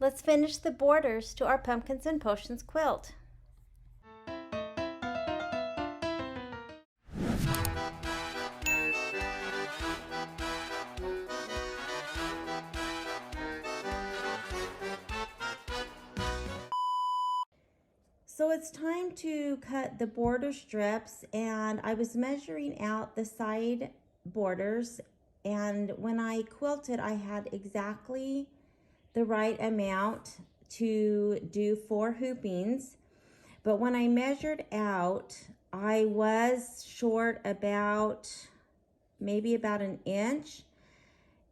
Let's finish the borders to our Pumpkins and Potions quilt. So it's time to cut the border strips, and I was measuring out the side borders, and when I quilted I had exactly the right amount to do 4 hoopings, but when I measured out I was short about maybe about an inch,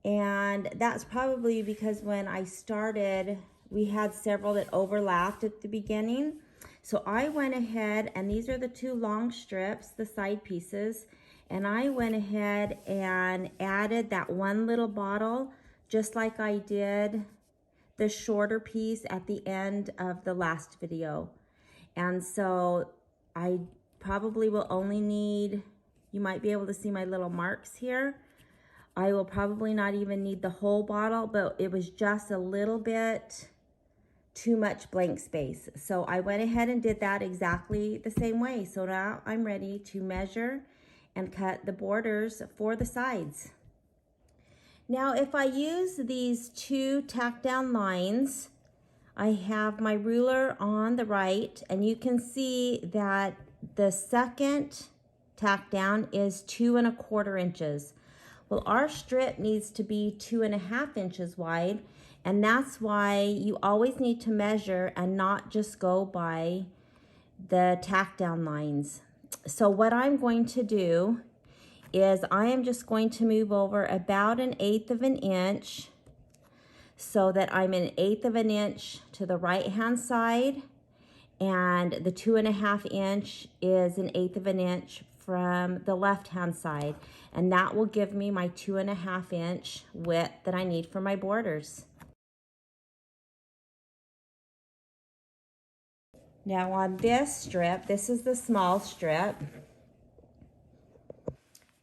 and that's probably because when I started we had several that overlapped at the beginning. So I went ahead, and these are the 2 long strips, the side pieces, and I went ahead and added that 1 little bottle just like I did the shorter piece at the end of the last video. And so I probably will only need, you might be able to see my little marks here. I will probably not even need the whole bottle, but it was just a little bit too much blank space. So I went ahead and did that exactly the same way. So now I'm ready to measure and cut the borders for the sides. Now if I use these 2 tack down lines, I have my ruler on the right, and you can see that the second tack down is 2 1/4 inches. Well, our strip needs to be 2 1/2 inches wide, and that's why you always need to measure and not just go by the tack down lines. So what I'm going to do is I am just going to move over about 1/8 of an inch so that I'm 1/8 of an inch to the right hand side, and the 2 1/2 inch is 1/8 of an inch from the left hand side, and that will give me my 2 1/2 inch width that I need for my borders. Now on this strip, this is the small strip,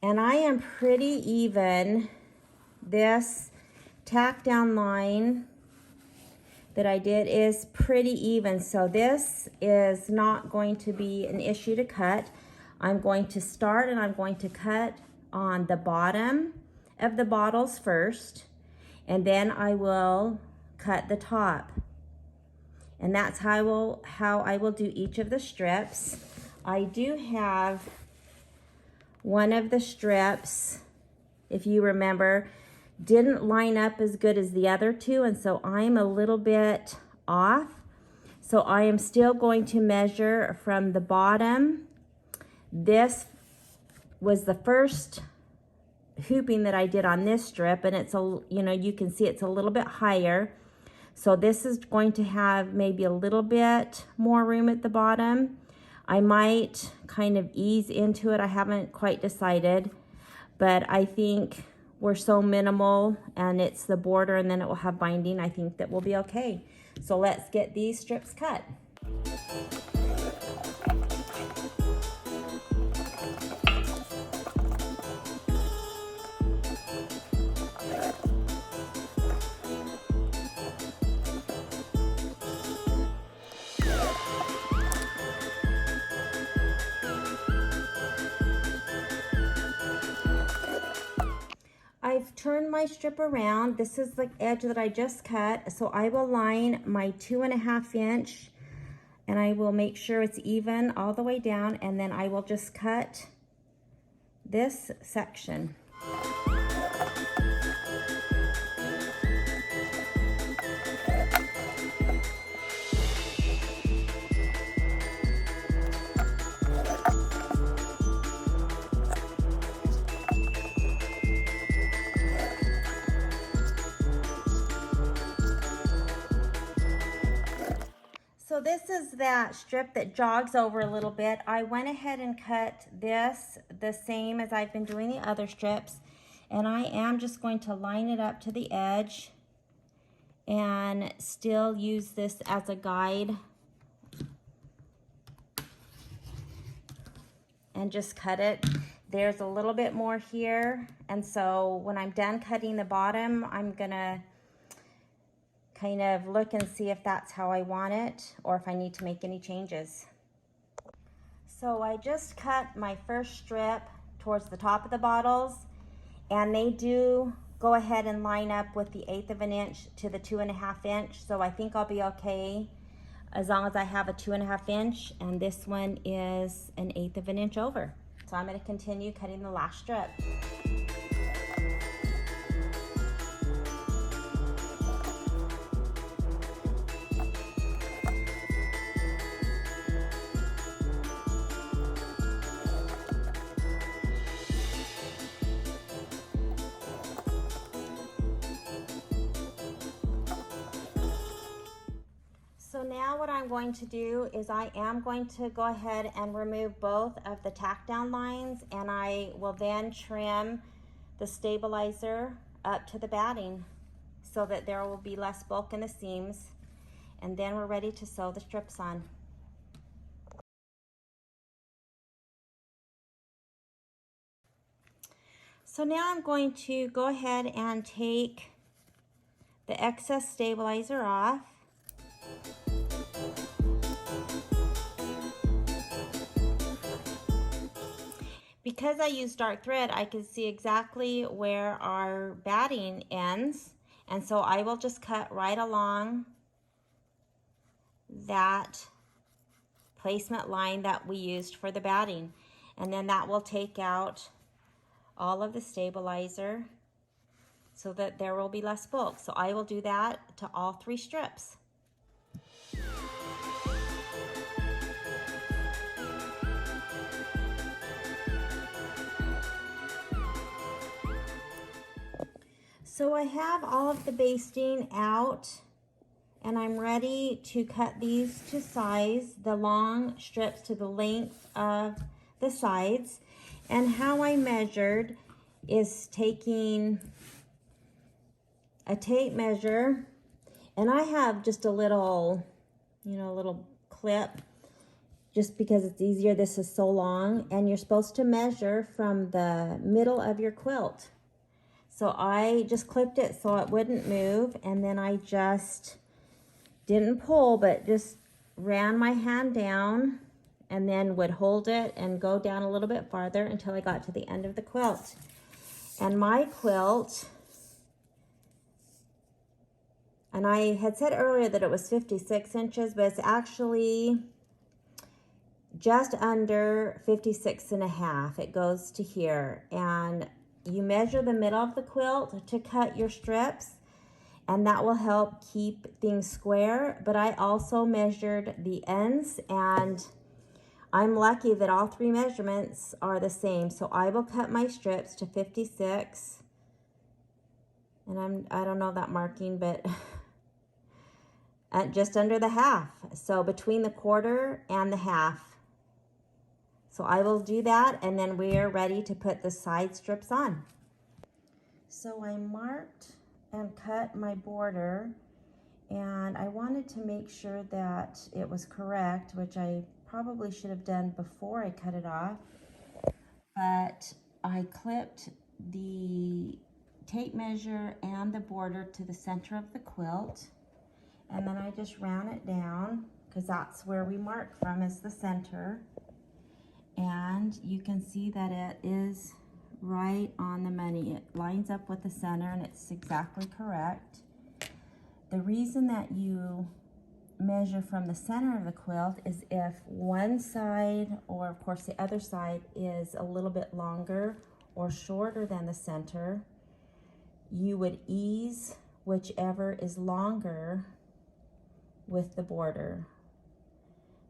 and I am pretty even. This tack down line that I did is pretty even, so this is not going to be an issue to cut. I'm going to start and I'm going to cut on the bottom of the bottles first, and then I will cut the top. And that's how I will do each of the strips. I do have one of the strips, if you remember, didn't line up as good as the other 2, and so I'm a little bit off. So I am still going to measure from the bottom. This was the first hooping that I did on this strip, and it's you can see it's a little bit higher. So this is going to have maybe a little bit more room at the bottom. I might kind of ease into it. I haven't quite decided, but I think we're so minimal, and it's the border and then it will have binding. I think that will be okay. So let's get these strips cut. I've turned my strip around. This is the edge that I just cut. So I will line my 2 1/2 inch, and I will make sure it's even all the way down, and then I will just cut this section. So this is that strip that jogs over a little bit. I went ahead and cut this the same as I've been doing the other strips, and I am just going to line it up to the edge and still use this as a guide and just cut it. There's a little bit more here, and so when I'm done cutting the bottom, I'm gonna kind of look and see if that's how I want it or if I need to make any changes. So I just cut my first strip towards the top of the bottles, and they do go ahead and line up with the 1/8 of an inch to the 2.5 inch. So I think I'll be okay as long as I have a 2.5 inch, and this one is an 1/8 of an inch over. So I'm going to continue cutting the last strip. So now what I'm going to do is I am going to go ahead and remove both of the tack down lines, and I will then trim the stabilizer up to the batting so that there will be less bulk in the seams, and then we're ready to sew the strips on. So now I'm going to go ahead and take the excess stabilizer off. Because I use dark thread, I can see exactly where our batting ends, and so I will just cut right along that placement line that we used for the batting, and then that will take out all of the stabilizer so that there will be less bulk. So I will do that to all 3 strips. So I have all of the basting out, and I'm ready to cut these to size, the long strips to the length of the sides. And how I measured is taking a tape measure, and I have just a little, little clip just because it's easier. This is so long, and you're supposed to measure from the middle of your quilt. So I just clipped it so it wouldn't move, and then I just didn't pull, but just ran my hand down and then would hold it and go down a little bit farther until I got to the end of the quilt. And my quilt, and I had said earlier that it was 56 inches, but it's actually just under 56.5. It goes to here, and you measure the middle of the quilt to cut your strips, and that will help keep things square. But I also measured the ends, and I'm lucky that all 3 measurements are the same. So I will cut my strips to 56, and I don't know that marking, but just under the half. So between the 1/4 and the half. So I will do that, and then we are ready to put the side strips on. So I marked and cut my border, and I wanted to make sure that it was correct, which I probably should have done before I cut it off. But I clipped the tape measure and the border to the center of the quilt, and then I just ran it down because that's where we mark from, is the center. And you can see that it is right on the money. It lines up with the center, and it's exactly correct. The reason that you measure from the center of the quilt is if one side, or of course the other side, is a little bit longer or shorter than the center, you would ease whichever is longer with the border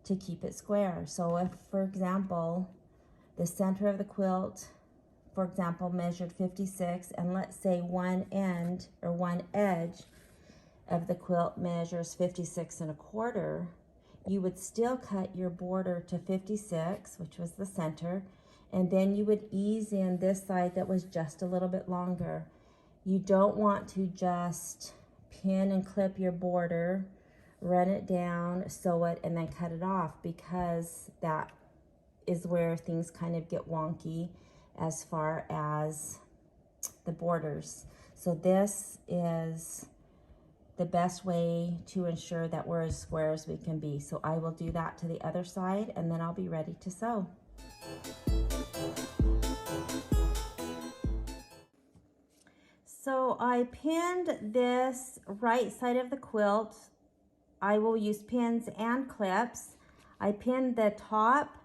to keep it square. So if, for example, the center of the quilt, for example, measured 56, and let's say one end or one edge of the quilt measures 56.25, you would still cut your border to 56, which was the center, and then you would ease in this side that was just a little bit longer. You don't want to just pin and clip your border, run it down, sew it, and then cut it off, because that is where things kind of get wonky as far as the borders. So this is the best way to ensure that we're as square as we can be. So I will do that to the other side, and then I'll be ready to sew. So I pinned this right side of the quilt. I will use pins and clips. I pinned the top,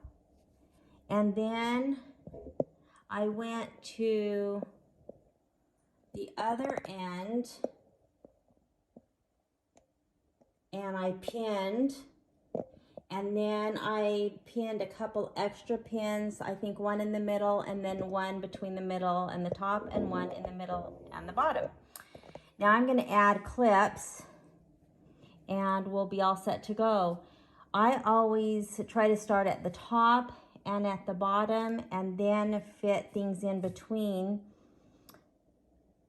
and then I went to the other end and I pinned, and then I pinned a couple extra pins, I think one in the middle and then one between the middle and the top and one in the middle and the bottom. Now I'm going to add clips and we'll be all set to go. I always try to start at the top and at the bottom and then fit things in between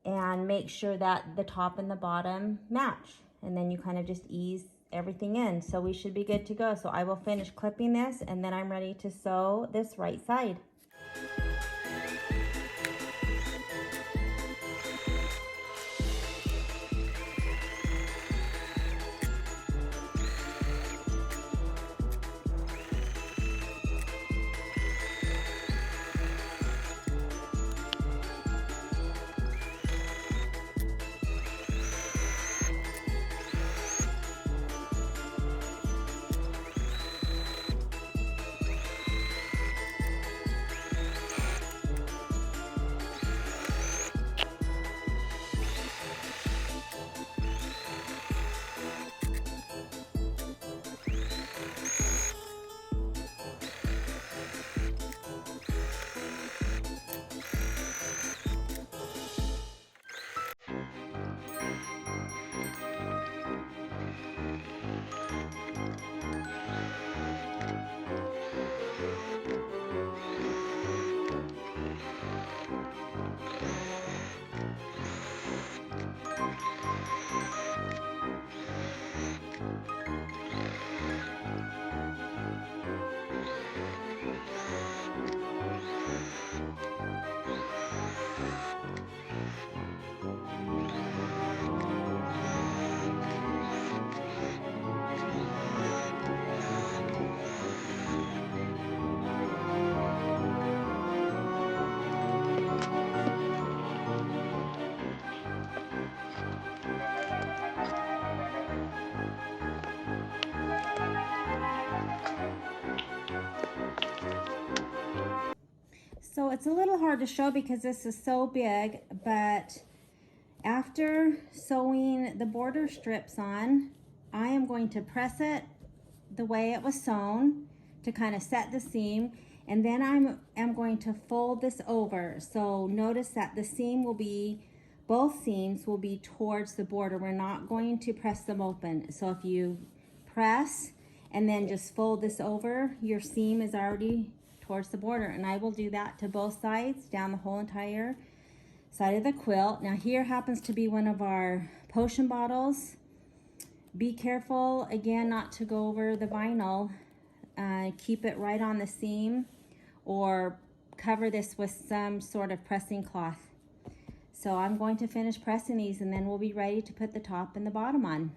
and make sure that the top and the bottom match. And then you kind of just ease everything in. So we should be good to go. So I will finish clipping this and then I'm ready to sew this right side. So it's a little hard to show because this is so big, but after sewing the border strips on, I am going to press it the way it was sewn to kind of set the seam, and then I'm going to fold this over. So notice that the seam will be, both seams will be towards the border. We're not going to press them open. So if you press and then just fold this over, your seam is already towards the border, and I will do that to both sides down the whole entire side of the quilt. Now here happens to be one of our potion bottles. Be careful again not to go over the vinyl. Keep it right on the seam or cover this with some sort of pressing cloth. So I'm going to finish pressing these and then we'll be ready to put the top and the bottom on.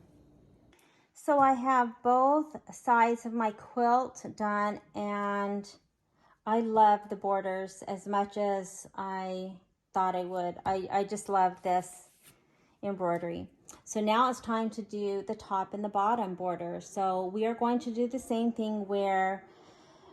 So I have both sides of my quilt done, and I love the borders as much as I thought I would. I just love this embroidery. So now it's time to do the top and the bottom border. So we are going to do the same thing where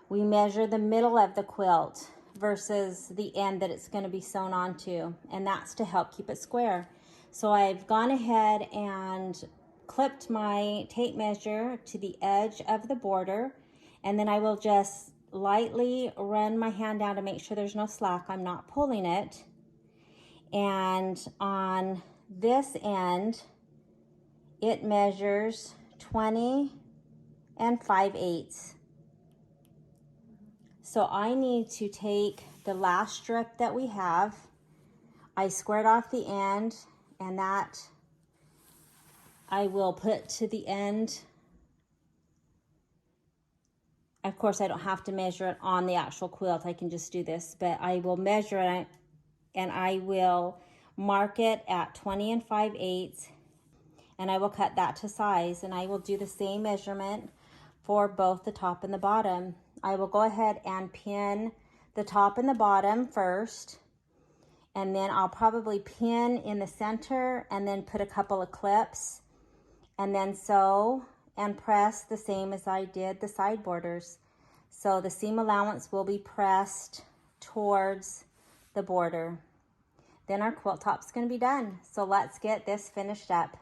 we measure the middle of the quilt versus the end that it's going to be sewn onto, and that's to help keep it square. So I've gone ahead and clipped my tape measure to the edge of the border, and then I will just lightly run my hand down to make sure there's no slack. I'm not pulling it. And on this end, it measures 20 5/8. So I need to take the last strip that we have. I squared off the end, and that I will put to the end. Of course, I don't have to measure it on the actual quilt. I can just do this, but I will measure it and I will mark it at 20 5/8. and I will cut that to size, and I will do the same measurement for both the top and the bottom. I will go ahead and pin the top and the bottom first, and then I'll probably pin in the center and then put a couple of clips, and then sew and press the same as I did the side borders. So the seam allowance will be pressed towards the border. Then our quilt top's going to be done. So let's get this finished up.